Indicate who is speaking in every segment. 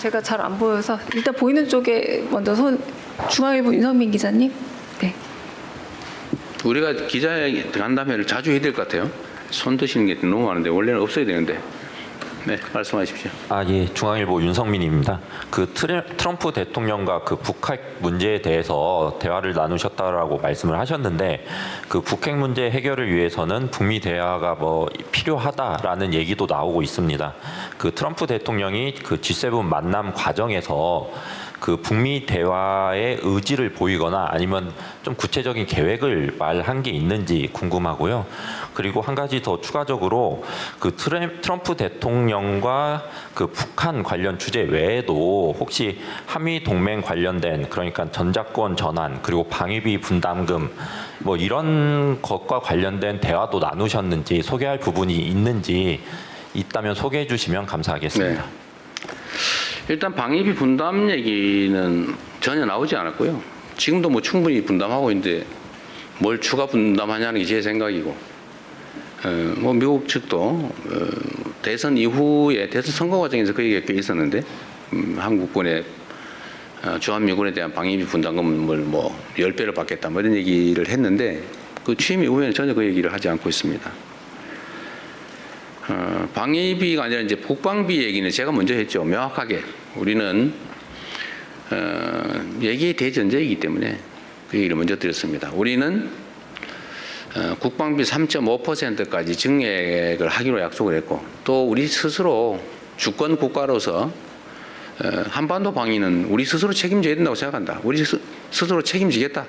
Speaker 1: 제가 잘 안 보여서 일단 보이는 쪽에 먼저 중앙일보 윤성민 기자님. 네.
Speaker 2: 우리가 기자 간담회를 자주 해야 될 것 같아요. 손 드시는 게 너무 많은데 원래는 없어야 되는데. 네, 말씀하십시오.
Speaker 3: 예, 중앙일보 윤성민입니다. 그 트럼프 대통령과 그 북핵 문제에 대해서 대화를 나누셨다라고 말씀을 하셨는데, 그 북핵 문제 해결을 위해서는 북미 대화가 뭐 필요하다라는 얘기도 나오고 있습니다. 그 트럼프 대통령이 그 G7 만남 과정에서 그 북미 대화의 의지를 보이거나 아니면 좀 구체적인 계획을 말한 게 있는지 궁금하고요. 그리고 한 가지 더 추가적으로 그 트럼프 대통령과 그 북한 관련 주제 외에도 혹시 한미 동맹 관련된, 그러니까 전작권 전환 그리고 방위비 분담금 뭐 이런 것과 관련된 대화도 나누셨는지, 소개할 부분이 있는지 있다면 소개해 주시면 감사하겠습니다.
Speaker 2: 네. 일단 방위비 분담 얘기는 전혀 나오지 않았고요. 지금도 뭐 충분히 분담하고 있는데 뭘 추가 분담하냐는 게 제 생각이고, 뭐 미국 측도 대선 이후에 대선 선거 과정에서 그 얘기가 꽤 있었는데, 한국군의 주한미군에 대한 방위비 분담금을 뭐 10배를 받겠다 뭐 이런 얘기를 했는데, 그 취임 이후에는 전혀 그 얘기를 하지 않고 있습니다. 방위비가 아니라 이제 국방비 얘기는 제가 먼저 했죠. 명확하게 우리는 얘기의 대전제이기 때문에 그 얘기를 먼저 드렸습니다. 우리는 국방비 3.5%까지 증액을 하기로 약속을 했고, 또 우리 스스로 주권 국가로서 한반도 방위는 우리 스스로 책임져야 된다고 생각한다. 우리 스스로 책임지겠다.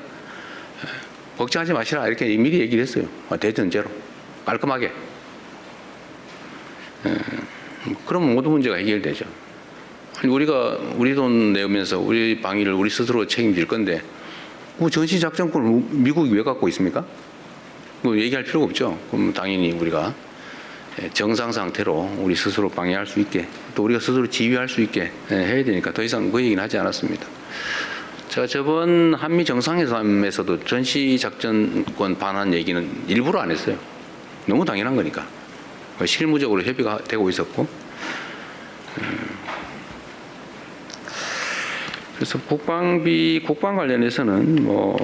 Speaker 2: 걱정하지 마시라. 이렇게 미리 얘기를 했어요. 대전제로 깔끔하게. 그럼 모든 문제가 해결되죠. 우리가 우리 돈 내면서 우리 방위를 우리 스스로 책임질 건데, 그 전시작전권을 미국이 왜 갖고 있습니까? 뭐 얘기할 필요가 없죠. 그럼 당연히 우리가 정상 상태로 우리 스스로 방위할 수 있게, 또 우리가 스스로 지휘할 수 있게 해야 되니까 더 이상 그 얘기는 하지 않았습니다. 제가 저번 한미 정상회담에서도 전시작전권 반환 얘기는 일부러 안 했어요. 너무 당연한 거니까. 실무적으로 협의가 되고 있었고, 그래서 국방 관련해서는 뭐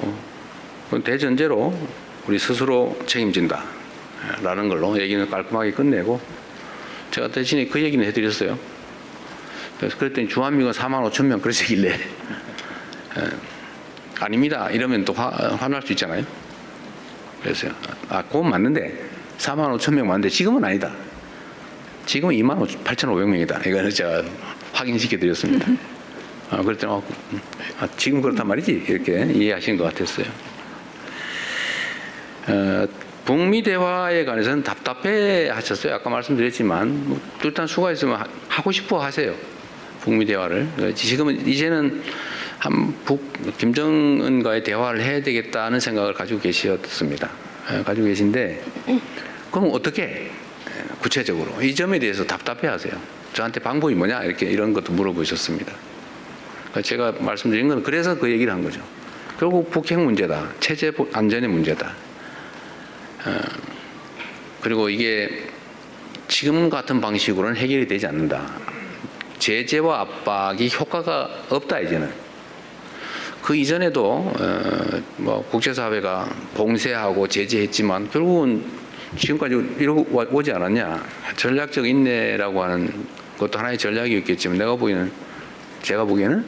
Speaker 2: 대전제로 우리 스스로 책임진다라는 걸로 얘기는 깔끔하게 끝내고, 제가 대신에 그 얘기는 해드렸어요. 그래서 그랬더니 주한미군 45,000명 그러시길래 아닙니다 이러면 또 화날 수 있잖아요. 그래서 그건 맞는데 45,000명 맞는데 지금은 아니다. 지금은 28,500명이다. 이거는 제가 확인시켜 드렸습니다. 그랬더니 지금 그렇단 말이지 이렇게 이해하신 것 같았어요. 북미 대화에 관해서는 답답해 하셨어요. 아까 말씀드렸지만 뭐 일단 수가 있으면 하고 싶어 하세요. 북미 대화를. 지금은 이제는 김정은과의 대화를 해야 되겠다는 생각을 가지고 계셨습니다. 가지고 계신데, 그럼 어떻게 구체적으로 이 점에 대해서 답답해 하세요. 저한테 방법이 뭐냐 이런 것도 물어보셨습니다. 제가 말씀드린 건 그래서 그 얘기를 한 거죠. 결국 북핵 문제다. 체제 안전의 문제다. 그리고 이게 지금 같은 방식으로는 해결이 되지 않는다. 제재와 압박이 효과가 없다 이제는. 그 이전에도 뭐 국제사회가 봉쇄하고 제재했지만 결국은 지금까지 이러고 오지 않았냐. 전략적 인내라고 하는 것도 하나의 전략이었겠지만 제가 보기에는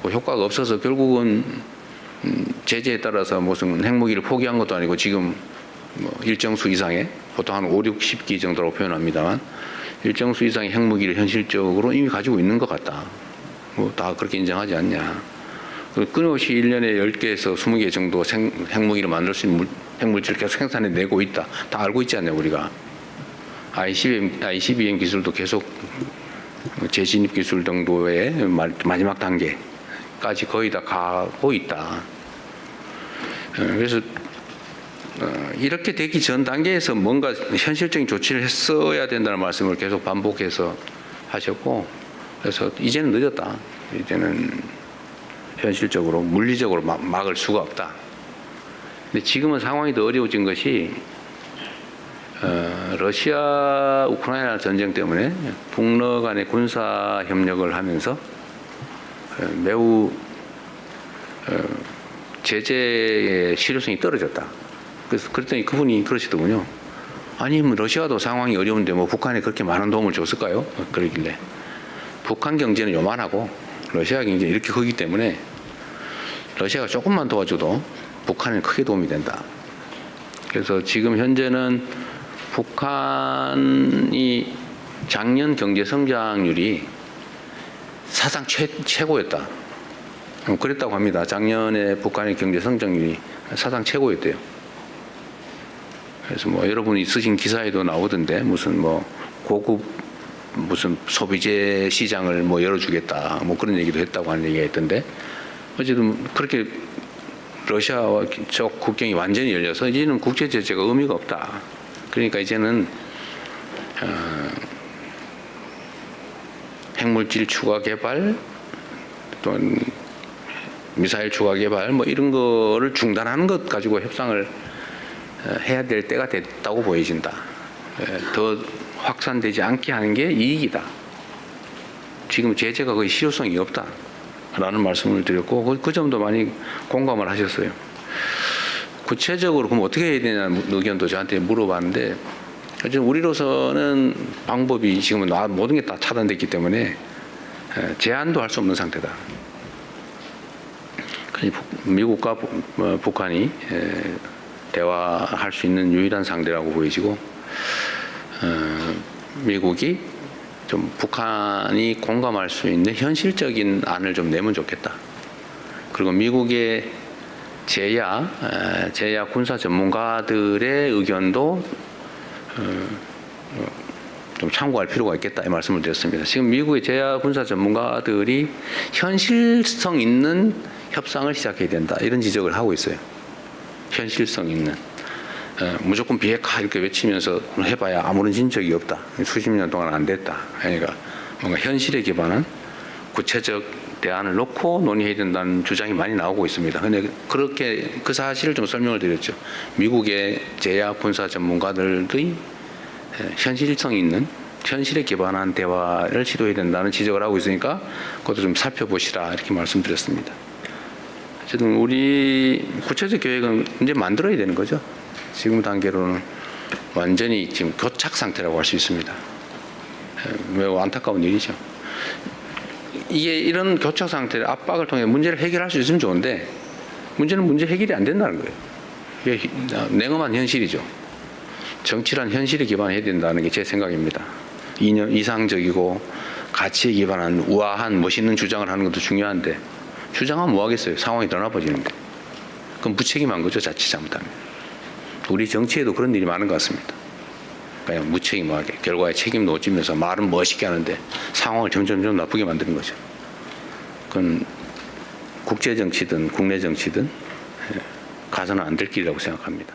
Speaker 2: 그 효과가 없어서 결국은 제재에 따라서 무슨 핵무기를 포기한 것도 아니고 지금 뭐 일정 수 이상의, 보통 한 5, 60기 정도라고 표현합니다만, 일정 수 이상의 핵무기를 현실적으로 이미 가지고 있는 것 같다. 뭐 다 그렇게 인정하지 않냐. 끊임없이 1년에 10개에서 20개 정도 핵무기를 만들 수 있는 핵물질을 계속 생산해내고 있다. 다 알고 있지 않냐 우리가. ICBM 기술도 계속 재진입 기술 정도의 마지막 단계까지 거의 다 가고 있다. 그래서 이렇게 되기 전 단계에서 뭔가 현실적인 조치를 했어야 된다는 말씀을 계속 반복해서 하셨고, 그래서 이제는 늦었다. 이제는 현실적으로 물리적으로 막을 수가 없다. 근데 지금은 상황이 더 어려워진 것이 러시아 우크라이나 전쟁 때문에 북러 간의 군사 협력을 하면서 매우 제재의 실효성이 떨어졌다. 그래서 그랬더니 그분이 그러시더군요. 아니 뭐 러시아도 상황이 어려운데 뭐 북한에 그렇게 많은 도움을 줬을까요? 그러길래 북한 경제는 요만하고 러시아 경제는 이렇게 크기 때문에 러시아가 조금만 도와줘도 북한은 크게 도움이 된다. 그래서 지금 현재는 북한이 작년 경제 성장률이 사상 최고였다. 그랬다고 합니다. 작년에 북한의 경제 성장률이 사상 최고였대요. 그래서 뭐 여러분이 쓰신 기사에도 나오던데 무슨 뭐 고급 무슨 소비재 시장을 뭐 열어주겠다 뭐 그런 얘기도 했다고 하는 얘기가 있던데 어쨌든 그렇게 러시아와 저 국경이 완전히 열려서 이제는 국제 제재가 의미가 없다. 그러니까 이제는 핵물질 추가 개발 또는 미사일 추가 개발 뭐 이런 거를 중단하는 것 가지고 협상을 해야 될 때가 됐다고 보여진다. 더 확산되지 않게 하는 게 이익이다. 지금 제재가 거의 실효성이 없다라는 말씀을 드렸고 그 점도 많이 공감을 하셨어요. 구체적으로 그럼 어떻게 해야 되냐는 의견도 저한테 물어봤는데 어쨌든 우리로서는 방법이 지금은 모든 게 다 차단됐기 때문에 제한도 할 수 없는 상태다. 미국과 북한이 대화할 수 있는 유일한 상대라고 보여지고 미국이 좀 북한이 공감할 수 있는 현실적인 안을 좀 내면 좋겠다. 그리고 미국의 제야 군사 전문가들의 의견도 좀 참고할 필요가 있겠다 이 말씀을 드렸습니다. 지금 미국의 제야 군사 전문가들이 현실성 있는 협상을 시작해야 된다 이런 지적을 하고 있어요. 현실성 있는 무조건 비핵화 이렇게 외치면서 해봐야 아무런 진적이 없다. 수십 년 동안 안 됐다. 그러니까 뭔가 현실에 기반한 구체적 대안을 놓고 논의해야 된다는 주장이 많이 나오고 있습니다. 그런데 그렇게 그 사실을 좀 설명을 드렸죠. 미국의 제야 군사 전문가들의 현실성 있는 현실에 기반한 대화를 시도해야 된다는 지적을 하고 있으니까 그것도 좀 살펴보시라 이렇게 말씀드렸습니다. 어쨌든 우리 구체적 계획은 이제 만들어야 되는 거죠. 지금 단계로는 완전히 지금 교착 상태라고 할 수 있습니다. 매우 안타까운 일이죠. 이게 이런 교착 상태의 압박을 통해 문제를 해결할 수 있으면 좋은데 문제는 문제 해결이 안 된다는 거예요. 이게 냉엄한 현실이죠. 정치란 현실에 기반해야 된다는 게 제 생각입니다. 이상적이고 가치에 기반한 우아한 멋있는 주장을 하는 것도 중요한데 주장하면 뭐 하겠어요. 상황이 더 나빠지는데. 그럼 무책임한 거죠. 자칫 잘못하면. 우리 정치에도 그런 일이 많은 것 같습니다. 그냥 무책임하게 결과에 책임도 못 지면서 말은 멋있게 하는데 상황을 점점 나쁘게 만드는 거죠. 그건 국제 정치든 국내 정치든 가서는 안 될 길이라고 생각합니다.